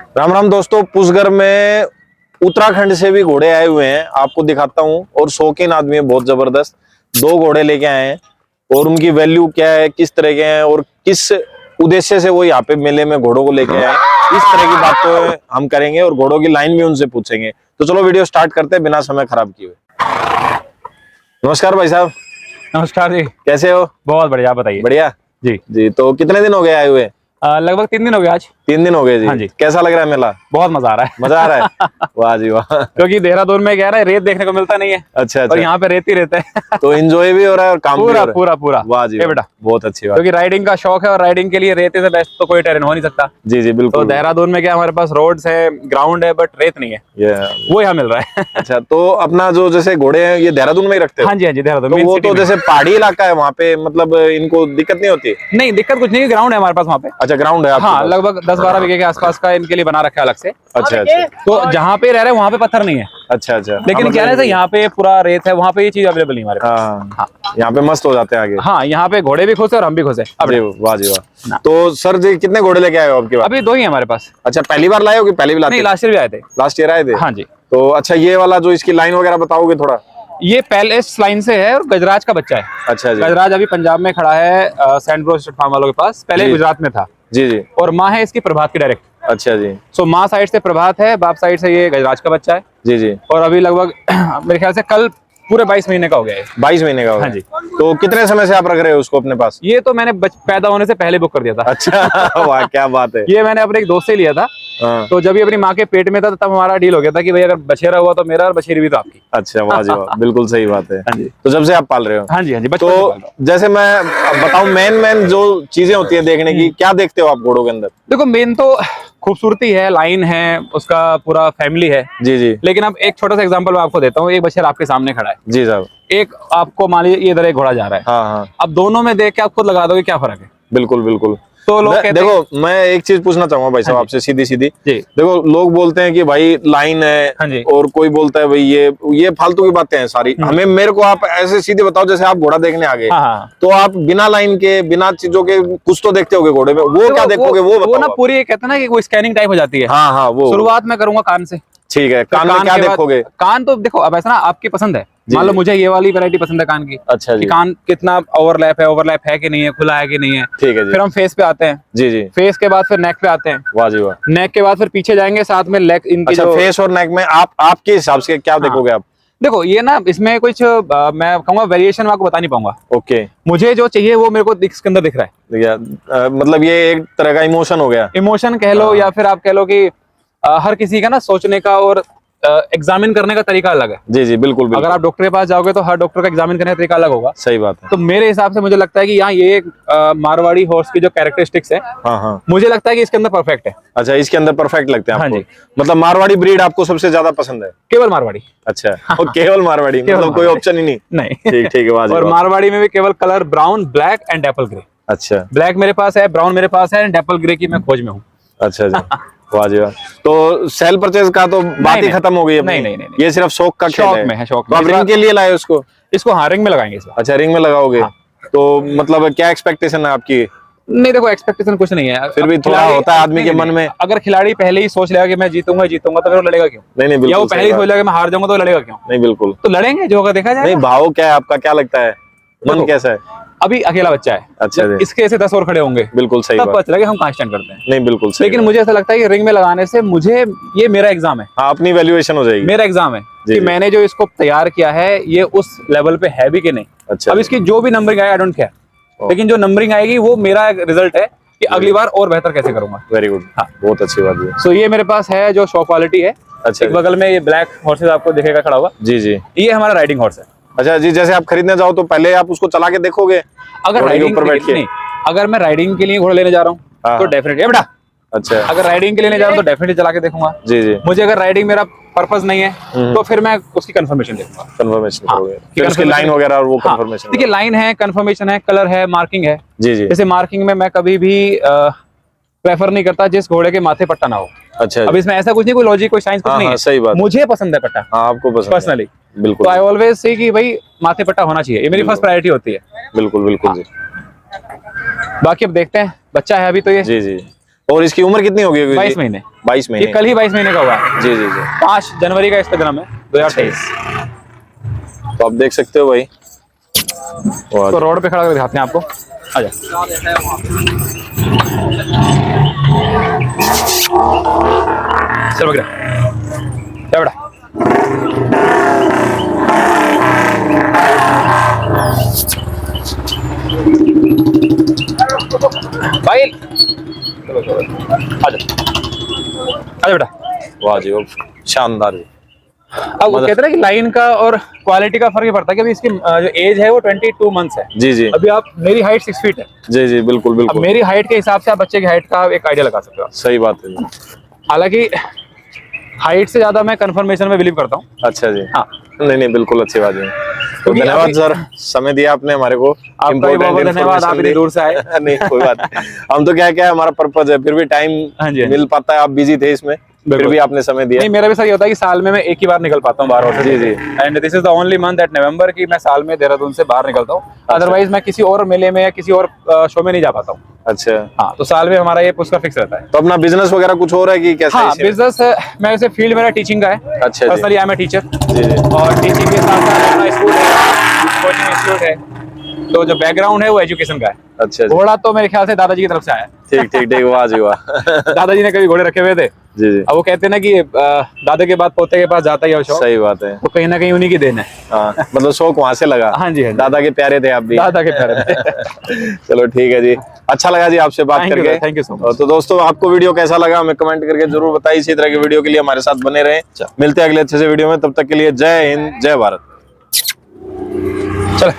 राम राम दोस्तों, पुष्कर में उत्तराखंड से भी घोड़े आए हुए हैं, आपको दिखाता हूँ। और शौकीन आदमी है, बहुत जबरदस्त। 2 घोड़े लेके आए हैं और उनकी वैल्यू क्या है, किस तरह के हैं और किस उद्देश्य से वो यहाँ पे मेले में घोड़ों को लेके आए, इस तरह की बात तो हम करेंगे और घोड़ों की लाइन भी उनसे पूछेंगे। तो चलो वीडियो स्टार्ट करते हैं बिना समय खराब किए हुए। नमस्कार भाई साहब। नमस्कार जी। कैसे हो? बहुत बढ़िया, बताइए। बढ़िया जी जी। तो कितने दिन हो गए आए हुए? लगभग 3 दिन हो गए आज। 3 दिन हो गए जी। हाँ जी। कैसा लग रहा है मेला? बहुत मजा आ रहा है। मजा आ रहा है? वाह जी वाह। क्योंकि देहरादून में क्या है, रेत देखने को मिलता नहीं है। अच्छा और अच्छा। यहाँ पे रेत ही रहता है। तो एंजॉय भी हो रहा है और काम भी हो पूरा रहा है। पूरा पूरा। वाह जी ये बेटा, बहुत अच्छी बात। क्योंकि राइडिंग का शौक है और राइडिंग के लिए रेत से बेस्ट तो कोई टेरेन हो नहीं सकता। जी जी तो बिल्कुल। देहरादून में क्या हमारे पास रोड्स है, ग्राउंड है, बट रेत नहीं है। ये वो यहाँ मिल रहा है। अच्छा, तो अपना जो जैसे घोड़े हैं ये देहरादून में ही रखते हो? हाँ जी हाँ जी, देहरादून तो main वो city तो में। जैसे पहाड़ी इलाका है वहाँ पे, मतलब इनको दिक्कत नहीं होती? नहीं, दिक्कत कुछ नहीं है, ग्राउंड है हमारे पास वहाँ पे। अच्छा, ग्राउंड है आपके हाँ, पास? लगभग 10-12 बीघे के आसपास का इनके लिए बना रखा है अलग से। अच्छा अच्छा तो जहाँ पे रह रहे हैं वहाँ पे पत्थर नहीं है। अच्छा अच्छा। लेकिन क्या है ना, यहाँ पे पूरा रेत है, वहाँ पे ये चीज अवेलेबल नहीं हमारे पास। हाँ, हाँ, यहाँ पे मस्त हो जाते हैं आगे। हाँ, यहाँ पे घोड़े भी खुश है और हम भी खुश है। जी वाह जी वाह। तो सर जी कितने घोड़े लेके आए हो आपके पास? अभी 2 ही है हमारे पास। अच्छा, पहली बार लाए हो कि पहले भी लाते? नहीं, लास्ट ईयर भी आए थे। लास्ट ईयर आए थे? हाँ जी। तो अच्छा, ये वाला जो इसकी लाइन वगैरह बताओगे थोड़ा? ये पैलेस लाइन से है और गजराज का बच्चा है। अच्छा जी। गजराज अभी पंजाब में खड़ा है, सेंट ब्रो फार्म वालों के पास। पहले जी। गुजरात में था। जी जी। और माँ है इसकी प्रभात की डायरेक्ट। अच्छा जी। सो माँ साइड से प्रभात है, बाप साइड से ये गजराज का बच्चा है। जी जी। और अभी लगभग मेरे ख्याल से कल पूरे 22 महीने का हो गया है। 22 महीने का होगा? हाँ जी। तो कितने समय से आप रख रहे हो उसको अपने पास? ये तो मैंने पैदा होने से पहले बुक कर दिया था। अच्छा वाह क्या बात है। ये मैंने अपने एक दोस्त से लिया था। हाँ। तो जब ये अपनी माँ के पेट में था तो तब हमारा डील हो गया था कि भाई अगर बछेरा हुआ तो मेरा और बछेरी भी तो आपकी। अच्छा वाह जी वाह, बिल्कुल सही बात है। हाँ जी। तो जब से आप पाल रहे हो? हाँ जी हाँ जी, बचपन से पाल रहा हूँ। तो जैसे मैं अब बताऊं, मेन जो चीजें होती है देखने की, क्या देखते हो आप घोड़ों के अंदर? देखो, मेन तो खूबसूरती है, लाइन है, उसका पूरा फैमिली है। जी जी। लेकिन अब एक छोटा सा एग्जांपल मैं आपको देता हूँ। एक बछेरा आपके सामने खड़ा है, जी साहब। एक आपको मान लीजिए ये इधर एक घोड़ा जा रहा है। हाँ हाँ अब दोनों में देख के आप खुद लगा दोगे क्या फर्क है। बिल्कुल बिल्कुल। तो लोग कहते हैं, देखो मैं एक चीज पूछना चाहूंगा भाई साहब हाँ आपसे सीधी सीधी। जी। देखो लोग बोलते हैं कि भाई लाइन है, हाँ जी। और कोई बोलता है भाई ये फालतू की बातें हैं सारी। हमें मेरे को आप ऐसे सीधे बताओ, जैसे आप घोड़ा देखने आ गए, हाँ हाँ। तो आप बिना लाइन के, बिना चीजों के कुछ तो देखते होगे घोड़े में, वो क्या देखोगे वो वो बताओ ना आप। पूरी ये कहते हैं ना कि वो स्कैनिंग टाइप हो जाती है। हाँ हाँ वो शुरुआत में करूंगा कान से। ठीक है। कान में क्या के बाद- देखोगे? कान तो देखो, अब ऐसा ना आपकी पसंद है। जी, मान लो जी। मुझे ये वाली वैरायटी पसंद है कान की। अच्छा कि जी। कान कितना ओवरलैप है कि नहीं है, खुला है कि नहीं है। ठीक है जी। फिर हम फेस पे आते हैं। जी जी। फेस के बाद फिर नेक पे आते हैं। वाह जी वाह। नेक के बाद फिर पीछे जाएंगे, साथ में लेग इनकी। अच्छा, जो फेस और नेक में आपके हिसाब से क्या देखोगे आप? देखो, ये ना इसमें कुछ मैं कहूंगा वेरिएशन मैं आपको बता नहीं पाऊंगा। ओके। मुझे जो चाहिए वो मेरे को इसके अंदर दिख रहा है। देखिए, मतलब ये एक तरह का इमोशन हो गया। इमोशन कह लो या फिर आप कह लो कि हर किसी का ना सोचने का और एग्जामिन करने का तरीका अलग है। जी जी बिल्कुल बिल्कुल। अगर आप डॉक्टर के पास जाओगे तो हर डॉक्टर का एग्जामिन करने का तरीका अलग होगा। सही बात है। तो मेरे हिसाब से मुझे लगता है कि यहाँ ये एक मारवाड़ी हॉर्स की जो कैरेक्टरिस्टिक्स है, हाँ हाँ। मुझे लगता है कि इसके अंदर परफेक्ट है। अच्छा, इसके अंदर परफेक्ट लगते हैं हाँ आपको? जी। मतलब मारवाड़ी ब्रीड आपको सबसे ज्यादा पसंद है? केवल मारवाड़ी। अच्छा, वो केवल मारवाड़ी, केवल मतलब कोई मारवाड़ी। ऑप्शन ही नहीं? नहीं। ठीक ठीक है, वाह जी और वाह। मारवाड़ी में भी केवल colour brown, black and Apple grey. अच्छा ब्लैक मेरे पास है, ब्राउन मेरे पास है, एंड एप्पल ग्रे की मैं खोज में हूँ। अच्छा जी। वाह जी वाह। तो सेल परचेज का तो बात ही नहीं, खत्म हो गई अपनी। नहीं। ये सिर्फ शौक का खेल शौक है। में है, शौक तो में। आप रिंग के लिए लाए उसको? इसको हाँ रिंग में लगाएंगे इस बार। अच्छा, रिंग में लगाओगे? हाँ। तो मतलब क्या एक्सपेक्टेशन है आपकी? नहीं देखो, एक्सपेक्टेशन कुछ नहीं है। फिर भी अब थोड़ा खिलाड़ी- होता है आदमी के नहीं, मन में। अगर खिलाड़ी पहले ही सोच लेगा कि मैं जीतूंगा जीतूंगा तो फिर वो लड़ेगा क्यों? नहीं नहीं या वो बिल्कुल पहले सही ही सोच बात। लेगा कि मैं हार जाऊंगा तो लड़ेगा क्यों? नहीं बिल्कुल। तो लड़ेंगे, जो होगा देखा नहीं, जाएगा। भाव क्या है आपका, क्या लगता है, मन देखो, कैसा है? अभी अकेला बच्चा है। अच्छा जब जी। इसके ऐसे 10 और खड़े होंगे बिल्कुल सही तब बात। पता चलेगा हम कहाँ स्टैंड करते हैं। नहीं बिल्कुल सही लेकिन बात। मुझे ऐसा लगता है कि रिंग में लगाने से मुझे ये मेरा एग्जाम है। हाँ, अपनी वैल्यूएशन हो जाएगी। मेरा एग्जाम है जी, कि जी। मैंने जो इसको तैयार किया है ये उस लेवल पे है भी कि नहीं। अच्छा अब जी। इसकी जो भी नंबरिंग आए आई डोंट केयर, लेकिन जो नंबरिंग आएगी वो मेरा रिजल्ट है कि अगली बार और बेहतर कैसे करूंगा। Very good. हाँ। बहुत अच्छी बात है। सो ये मेरे पास है जो शो क्वालिटी है। अच्छा एक जी। बगल में ये ब्लैक हॉर्सेस आपको दिखेगा खड़ा हुआ, जी जी। ये हमारा राइडिंग हॉर्स है। अच्छा जी, जैसे आप खरीदने जाओ तो पहले आप उसको चला के देखोगे? अगर घोड़े के राइडिंग ऊपर बैठ के? नहीं, अगर मैं राइडिंग के लिए घोड़ा लेने जा रहा हूँ हाँ। तो डेफिनेटली बेटा, अच्छा। अगर राइडिंग के लिए जा रहा हूँ तो डेफिनेटली चला के देखूंगा। जी जी। मुझे अगर राइडिंग मेरा पर्पस नहीं है तो फिर मैं उसकी कंफर्मेशन देखूंगा। कंफर्मेशन हाँ, करोगे, फिर उसकी लाइन वगैरह और वो हाँ, कंफर्मेशन। देखिए लाइन है, कंफर्मेशन है, कलर है, मार्किंग है। जी जी। जैसे मार्किंग में मैं कभी भी प्रेफर नहीं करता जिस घोड़े के माथे पट्टा ना हो। अच्छा अब जी। इसमें ऐसा कुछ नहीं, कोई लॉजिक कोई साइंस कुछ हाँ, नहीं हाँ, है। सही बात। मुझे पसंद है पट्टा हाँ, आपको पसंद है। पर्सनली। बिल्कुल। तो आई ऑलवेज से कि भाई माथे पट्टा होना चाहिए, ये मेरी फर्स्ट प्रायोरिटी होती है। बिल्कुल बिल्कुल जी। बाकी अब देखते हैं, बच्चा है अभी तो ये। जी जी। और इसकी उम्र कितनी होगी? 22 महीने। 22 ये महीने। कल ही 22 महीने का हुआ है। जी जी जी। 5 जनवरी का इसका जन्म है, 2023। तो आप देख सकते हो भाई। तो रोड पे खड़ा कर दिखाते हैं आपको। आजा। चल बकरा, चल बेटा। भाई आजा, आजा बेटा। वाह जी वाह, शानदार जी। अब वो कहते हैं ना कि लाइन का और क्वालिटी का फर्क ही पड़ता है कि अभी इसकी जो एज है वो 22 मंथ्स है। जी जी अभी आप, मेरी हाइट 6 फीट है। जी जी, बिल्कुल अब बिल्कुल मेरी हाइट के हिसाब से आप बच्चे की हाइट का एक आइडिया लगा सकते हो। सही बात है जी। हालांकि हाइट से ज्यादा मैं कंफर्मेशन में बिलीव करता हूँ। अच्छा जी। हाँ, नहीं नहीं, बिल्कुल अच्छी बात है। तो क्योंकि धन्यवाद अभी- सर, समय दिया आपने हमारे को। आपका भी Important बहुत धन्यवाद, आप information इतनी दी। दूर से आए। नहीं कोई बात नहीं। हम तो क्या क्या हमारा पर्पज है, फिर भी टाइम हाँ जी, हाँ जी। मिल पाता है। आप बिजी थे इसमें, फिर बिल्कुल। भी आपने समय दिया। नहीं, मेरा भी सर ये होता है कि साल में मैं एक ही बार निकल पाता हूँ बाहर और जी, जी। And this is the only month at November की मैं साल में देहरादून से बाहर निकलता हूँ। अदरवाइज मैं किसी और मेले में या किसी और शो में नहीं जा पाता हूँ। अच्छा, हाँ, तो साल में हमारा ये उसका फिक्स रहता है। तो अपना बिजनेस वगैरह कुछ हो रहा है कि कैसा? हाँ, इसी में? बिजनेस मैं वैसे फील्ड मेरा टीचिंग का है। अच्छा जी। Personally I am a teacher. जी जी। और टीचिंग के साथ साथ अपना स्कूल है, कोचिंग इंस्टीट्यूट है। तो जो बैकग्राउंड है वो एजुकेशन का है। अच्छा जी। घोड़ा तो मेरे ख्याल से दादाजी की तरफ से आया है। ठीक ठीक ठीक, वाह जी वाह। दादाजी ने कभी घोड़े रखे हुए थे। जी जी, अब वो कहते हैं ना कि दादा के बाद पोते के पास जाता ही है शौक। सही बात है। तो कहीं ना कहीं उन्हीं की देन है। हाँ, मतलब शौक वहां से लगा। हाँ जी, हाँ जी। दादा के प्यारे थे आप भी। दादा के प्यारे थे। चलो ठीक है जी, अच्छा लगा जी आपसे बात Thank you, करके। sir. Thank you so much. तो दोस्तों, आपको वीडियो कैसा लगा हमें कमेंट करके जरूर बताइए। इसी तरह के वीडियो के लिए हमारे साथ बने रहें। मिलते हैं अगले अच्छे से वीडियो में, तब तक के लिए जय हिंद, जय भारत। चल।